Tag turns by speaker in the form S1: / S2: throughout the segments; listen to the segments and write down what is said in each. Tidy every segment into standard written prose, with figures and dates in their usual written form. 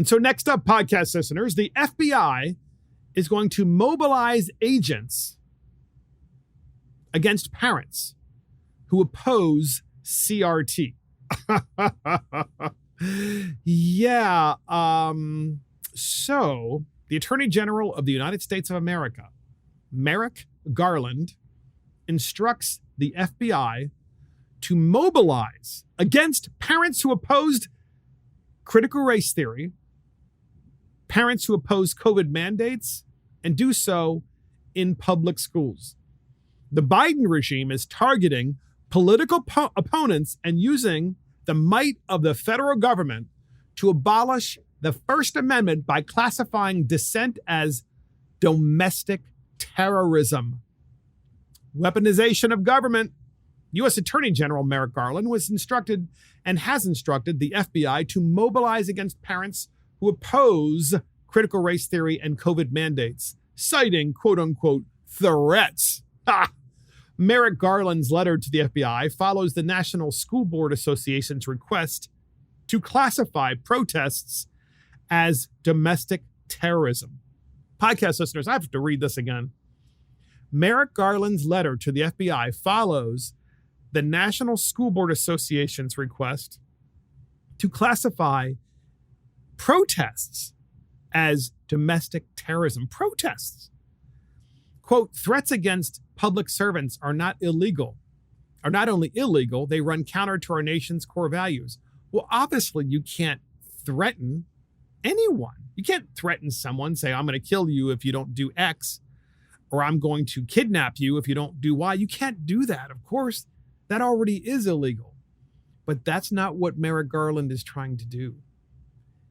S1: And so next up, podcast listeners, the FBI is going to mobilize agents against parents who oppose CRT. Yeah. So the Attorney General of the United States of America, Merrick Garland, instructs the FBI to mobilize against parents who opposed critical race theory, parents who oppose COVID mandates, and do so in public schools. The Biden regime is targeting political opponents and using the might of the federal government to abolish the First Amendment by classifying dissent as domestic terrorism. Weaponization of government. U.S. Attorney General Merrick Garland was instructed and has instructed the FBI to mobilize against parents who oppose critical race theory and COVID mandates, citing quote-unquote threats. Merrick Garland's letter to the FBI follows the National School Board Association's request to classify protests as domestic terrorism. Podcast listeners, I have to read this again. Merrick Garland's letter to the FBI follows the National School Board Association's request to classify protests as domestic terrorism. Protests. Quote, threats against public servants are not only illegal, they run counter to our nation's core values. Well, obviously you can't threaten anyone. You can't threaten someone, say, I'm going to kill you if you don't do X, or I'm going to kidnap you if you don't do Y. You can't do that. Of course, that already is illegal. But that's not what Merrick Garland is trying to do.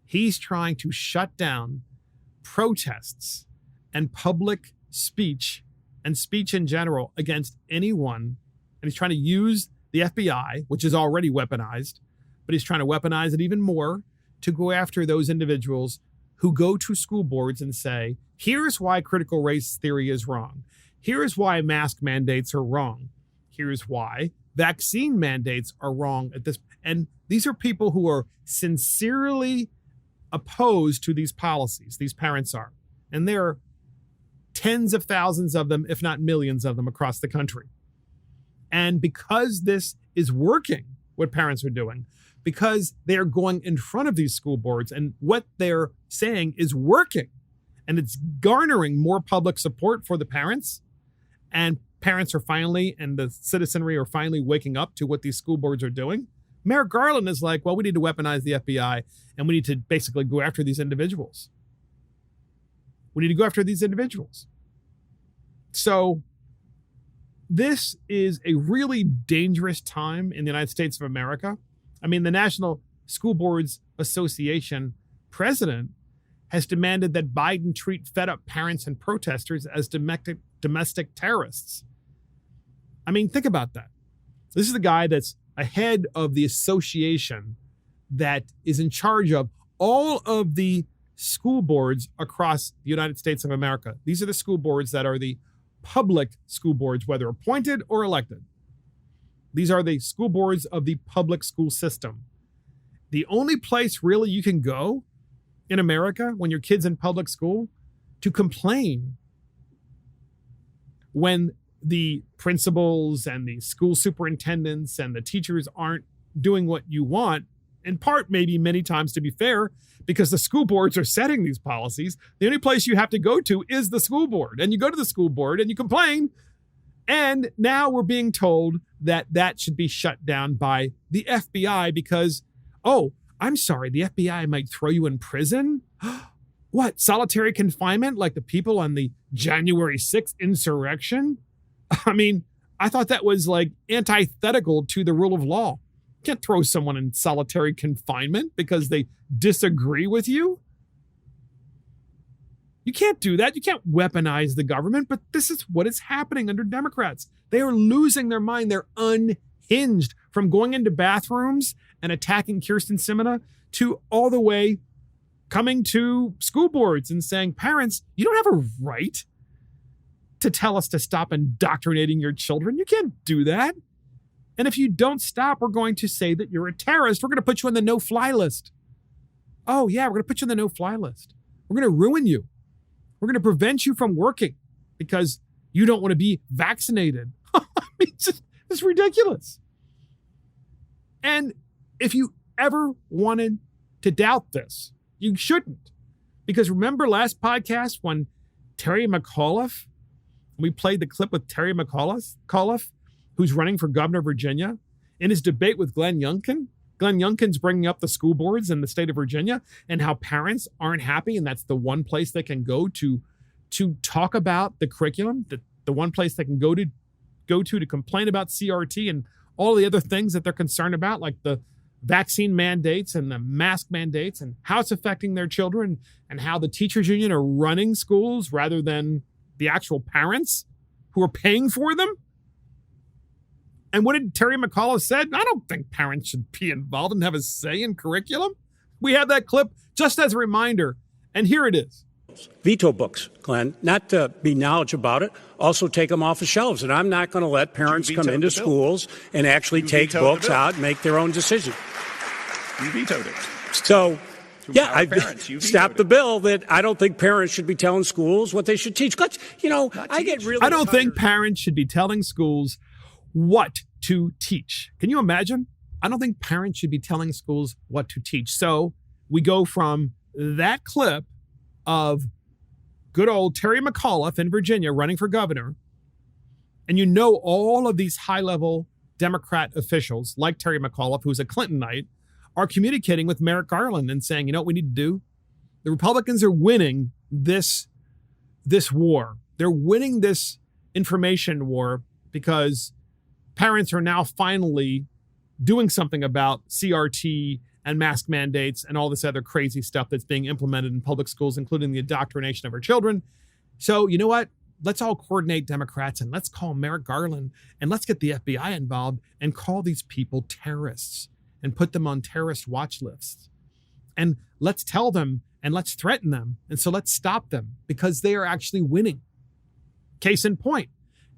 S1: He's trying to shut down protests and public speech and speech in general against anyone. And he's trying to use the FBI, which is already weaponized, but he's trying to weaponize it even more to go after those individuals who go to school boards and say, here's why critical race theory is wrong. Here's why mask mandates are wrong. Here's why vaccine mandates are wrong at this. And these are people who are sincerely opposed to these policies. These parents are. And there are tens of thousands of them, if not millions of them across the country. And because this is working, what parents are doing, because they're going in front of these school boards and what they're saying is working, and it's garnering more public support for the parents, and parents are finally, and the citizenry are finally waking up to what these school boards are doing. Merrick Garland is like, well, we need to weaponize the FBI and we need to basically go after these individuals. We need to go after these individuals. So this is a really dangerous time in the United States of America. I mean, the National School Boards Association president has demanded that Biden treat fed-up parents and protesters as domestic terrorists. I mean, think about that. This is the guy that's ahead of the association that is in charge of all of the school boards across the United States of America. These are the school boards that are the public school boards, whether appointed or elected. These are the school boards of the public school system. The only place really you can go in America when your kid's in public school to complain when the principals and the school superintendents and the teachers aren't doing what you want, in part, maybe many times to be fair, because the school boards are setting these policies. The only place you have to go to is the school board. And you go to the school board and you complain. And now we're being told that that should be shut down by the FBI because, oh, I'm sorry, the FBI might throw you in prison? What, solitary confinement like the people on the January 6th insurrection? I mean, I thought that was like antithetical to the rule of law. You can't throw someone in solitary confinement because they disagree with you. You can't do that. You can't weaponize the government, but this is what is happening under Democrats. They are losing their mind. They're unhinged from going into bathrooms and attacking Kyrsten Sinema to all the way coming to school boards and saying, parents, you don't have a right to tell us to stop indoctrinating your children. You can't do that. And if you don't stop, we're going to say that you're a terrorist. We're going to put you on the no-fly list. Oh, yeah, we're going to put you on the no-fly list. We're going to ruin you. We're going to prevent you from working because you don't want to be vaccinated. I mean, it's ridiculous. And if you ever wanted to doubt this, you shouldn't. Because remember last podcast when Terry McAuliffe, we played the clip with Terry McAuliffe, who's running for governor of Virginia, in his debate with Glenn Youngkin. Glenn Youngkin's bringing up the school boards in the state of Virginia and how parents aren't happy, and that's the one place they can go to talk about the curriculum, the one place they can go to complain about CRT and all the other things that they're concerned about, like the vaccine mandates and the mask mandates and how it's affecting their children and how the teachers union are running schools rather than the actual parents who are paying for them. And what did Terry McAuliffe said? I don't think parents should be involved and have a say in curriculum. We have that clip just as a reminder. And here it is.
S2: Veto books, Glenn, not to be knowledgeable about it, also take them off the shelves. And I'm not going to let parents come into schools and actually take books out and make their own decision.
S3: You vetoed it.
S2: So, yeah, I stopped the bill that I don't think parents should be telling schools what they should teach. I
S1: don't think parents should be telling schools what to teach. Can you imagine? I don't think parents should be telling schools what to teach. So we go from that clip of good old Terry McAuliffe in Virginia running for governor, and you know all of these high-level Democrat officials like Terry McAuliffe, who's a Clintonite, are communicating with Merrick Garland and saying, you know what we need to do? The Republicans are winning this war. They're winning this information war because parents are now finally doing something about CRT and mask mandates and all this other crazy stuff that's being implemented in public schools, including the indoctrination of our children. So you know what? Let's all coordinate Democrats and let's call Merrick Garland and let's get the FBI involved and call these people terrorists and put them on terrorist watch lists. And let's tell them and let's threaten them. And so let's stop them because they are actually winning. Case in point,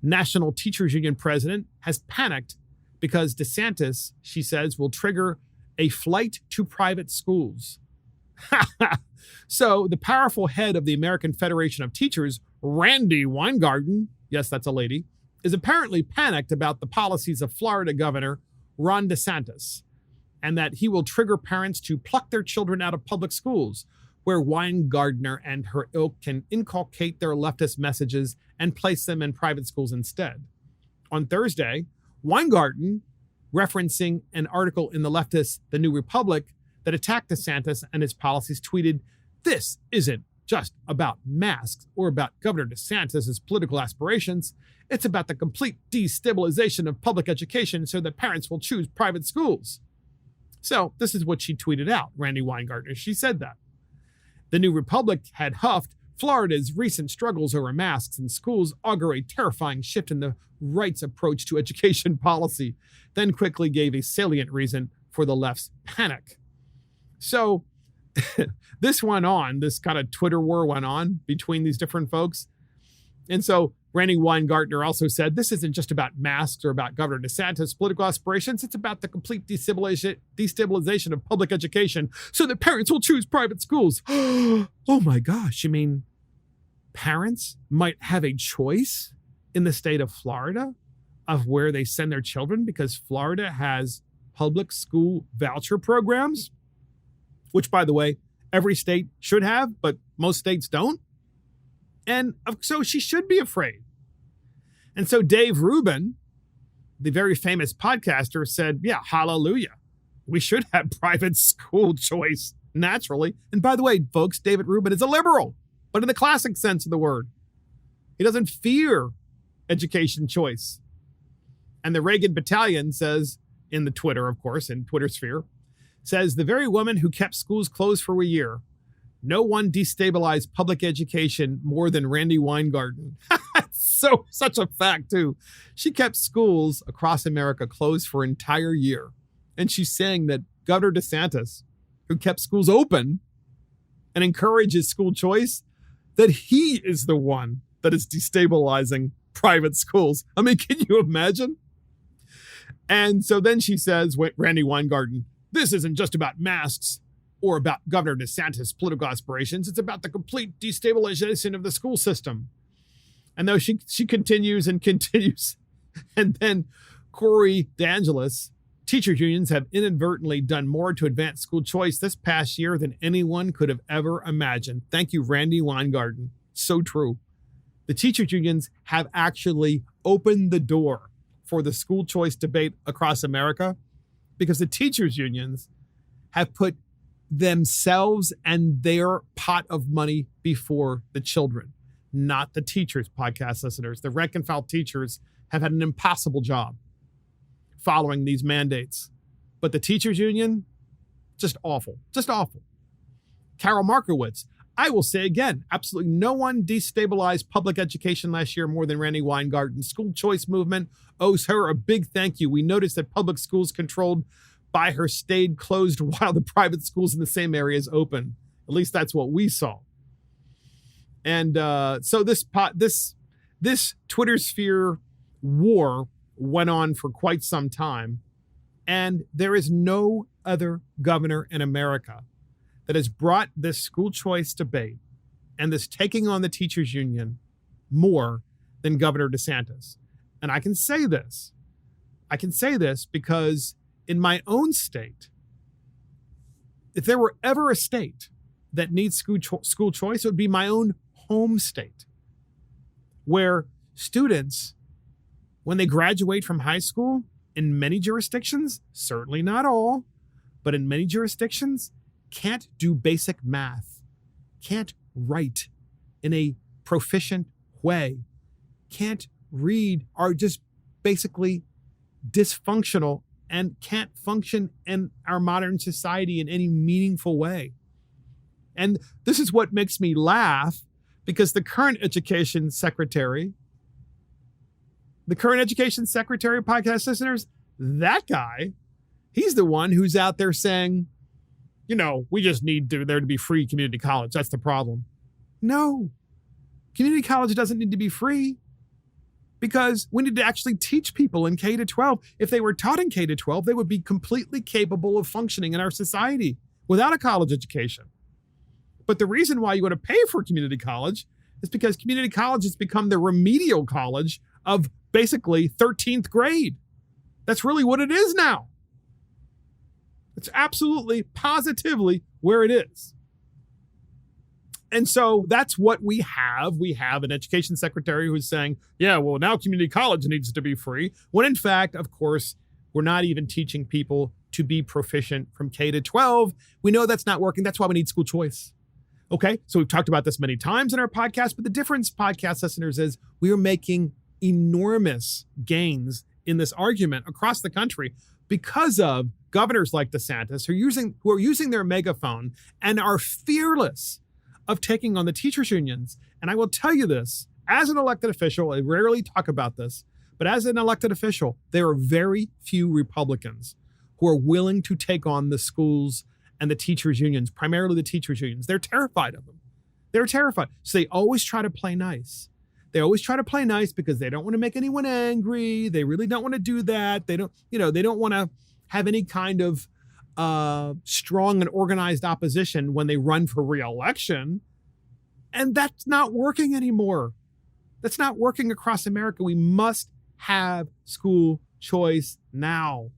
S1: National Teachers Union president has panicked because DeSantis, she says, will trigger a flight to private schools. So the powerful head of the American Federation of Teachers, Randy Weingarten, yes, that's a lady, is apparently panicked about the policies of Florida Governor Ron DeSantis and that he will trigger parents to pluck their children out of public schools, where Weingartner and her ilk can inculcate their leftist messages and place them in private schools instead. On Thursday, Weingarten, referencing an article in the leftist The New Republic that attacked DeSantis and his policies, tweeted, "This isn't just about masks or about Governor DeSantis' political aspirations. It's about the complete destabilization of public education so that parents will choose private schools." So this is what she tweeted out, Randy Weingartner. She said that. The New Republic had huffed, Florida's recent struggles over masks in schools augur a terrifying shift in the right's approach to education policy, then quickly gave a salient reason for the left's panic. So this went on, this kind of Twitter war went on between these different folks. And so Randy Weingartner also said, this isn't just about masks or about Governor DeSantis' political aspirations. It's about the complete destabilization of public education so that parents will choose private schools. Oh my gosh. You mean parents might have a choice in the state of Florida of where they send their children because Florida has public school voucher programs, which, by the way, every state should have, but most states don't. And so she should be afraid. And so Dave Rubin, the very famous podcaster, said, yeah, hallelujah. We should have private school choice naturally. And by the way, folks, David Rubin is a liberal, but in the classic sense of the word. He doesn't fear education choice. And the Reagan Battalion says in the Twitter, of course, in Twitter sphere, says the very woman who kept schools closed for a year, no one destabilized public education more than Randy Weingarten. So such a fact, too. She kept schools across America closed for an entire year. And she's saying that Governor DeSantis, who kept schools open and encourages school choice, that he is the one that is destabilizing private schools. I mean, can you imagine? And so then she says, Randy Weingarten, this isn't just about masks or about Governor DeSantis' political aspirations. It's about the complete destabilization of the school system. And though she continues and continues, and then Corey DeAngelis, teachers unions have inadvertently done more to advance school choice this past year than anyone could have ever imagined. Thank you, Randy Weingarten. So true. The teachers unions have actually opened the door for the school choice debate across America because the teachers unions have put themselves and their pot of money before the children, not the teachers, podcast listeners. The rank and file teachers have had an impossible job following these mandates. But the teachers union, just awful, just awful. Carol Markowitz, I will say again, absolutely no one destabilized public education last year more than Randy Weingarten. School choice movement owes her a big thank you. We noticed that public schools controlled by her stayed closed while the private schools in the same areas open. At least that's what we saw. And so this Twitter sphere war went on for quite some time. And there is no other governor in America that has brought this school choice debate and this taking on the teachers union more than Governor DeSantis. And I can say this because in my own state, if there were ever a state that needs school choice, it would be my own home state, where students, when they graduate from high school, in many jurisdictions, certainly not all, but in many jurisdictions, can't do basic math, can't write in a proficient way, can't read, are just basically dysfunctional and can't function in our modern society in any meaningful way. And this is what makes me laugh, because the current education secretary, podcast listeners, that guy, he's the one who's out there saying, we just need there to be free community college. That's the problem. No, community college doesn't need to be free, because we need to actually teach people in K to 12. If they were taught in K to 12, they would be completely capable of functioning in our society without a college education. But the reason why you want to pay for community college is because community college has become the remedial college of basically 13th grade. That's really what it is now. It's absolutely, positively where it is. And so that's what we have. We have an education secretary who's saying, yeah, well, now community college needs to be free. When in fact, of course, we're not even teaching people to be proficient from K to 12. We know that's not working. That's why we need school choice. Okay, so we've talked about this many times in our podcast, but the difference, podcast listeners, is we are making enormous gains in this argument across the country because of governors like DeSantis who are using their megaphone and are fearless of taking on the teachers unions. And I will tell you this, as an elected official, I rarely talk about this, but as an elected official, there are very few Republicans who are willing to take on the schools and the teachers unions, primarily the teachers unions. They're terrified of them. They're terrified. So they always try to play nice. They always try to play nice because they don't want to make anyone angry. They really don't want to do that. They don't want to have any kind of strong and organized opposition when they run for re-election. And that's not working anymore. That's not working across America. We must have school choice now.